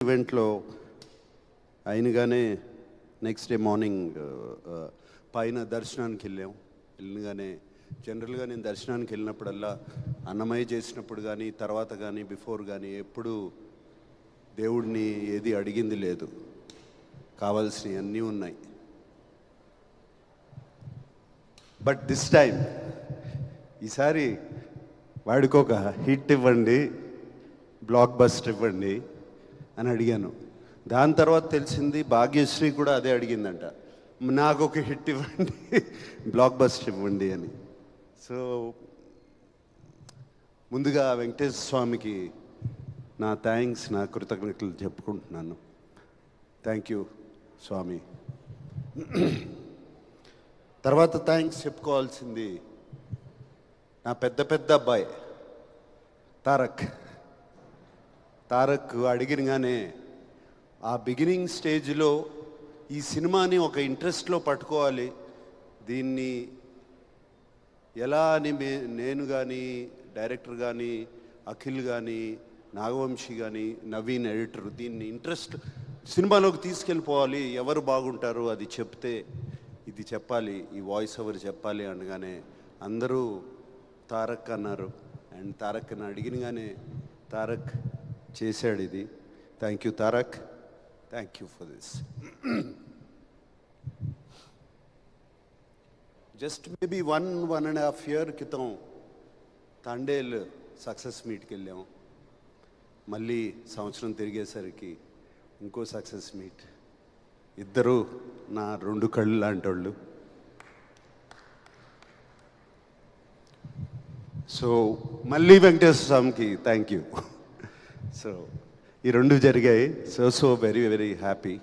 ఈవెంట్లో అయినగానే next day morning పైన దర్శనానికి వెళ్ళగానే జనరల్గా నేను దర్శనానికి వెళ్ళినప్పుడల్లా అన్నమయ్య చేసినప్పుడు కానీ తర్వాత కానీ బిఫోర్ కానీ ఎప్పుడు దేవుడిని ఏది అడిగింది లేదు, కావాల్సినవి అన్నీ ఉన్నాయి. బట్ దిస్ టైం ఈసారి వాడికి ఒక హిట్ ఇవ్వండి, బ్లాక్ బస్టర్ ఇవ్వండి అని అడిగాను. దాని తర్వాత తెలిసింది భాగ్యశ్రీ కూడా అదే అడిగిందంట, నాకు ఒక హిట్ ఇవ్వండి, బ్లాక్ బస్టర్ ఇవ్వండి అని. సో ముందుగా వెంకటేశ్వర స్వామికి నా థ్యాంక్స్, నా కృతజ్ఞతలు చెప్పుకుంటున్నాను. థ్యాంక్ యూ స్వామి. తర్వాత థ్యాంక్స్ చెప్పుకోవాల్సింది నా పెద్ద అబ్బాయి తారక్ అడిగినగానే ఆ బిగినింగ్ స్టేజ్లో ఈ సినిమాని ఒక ఇంట్రెస్ట్లో పట్టుకోవాలి, దీన్ని ఎలా అని నేను కానీ డైరెక్టర్ కానీ అఖిల్ కానీ నాగవంశీ కానీ నవీన్ ఎడిటర్ దీన్ని ఇంట్రెస్ట్ సినిమాలోకి తీసుకెళ్ళిపోవాలి, ఎవరు బాగుంటారు అది చెప్తే ఇది చెప్పాలి, ఈ వాయిస్ ఓవర్ చెప్పాలి అనగానే అందరూ తారక్ అన్నారు. అండ్ తారక్ని అడిగినగానే తారక్ చేశాడు ఇది. Thank you Tarak, thank you for this. Just maybe 1.5 year క్రితం తండేల్ సక్సెస్ మీట్కి వెళ్ళాం. మళ్ళీ సంవత్సరం తిరిగేసరికి ఇంకో సక్సెస్ మీట్. ఇద్దరు నా 2 కళ్ళు లాంటి వాళ్ళు. సో మళ్ళీ వెంకటేశ్వర స్వామికి థ్యాంక్ యూ. సో ఈ 2 జరిగాయి. So very very happy.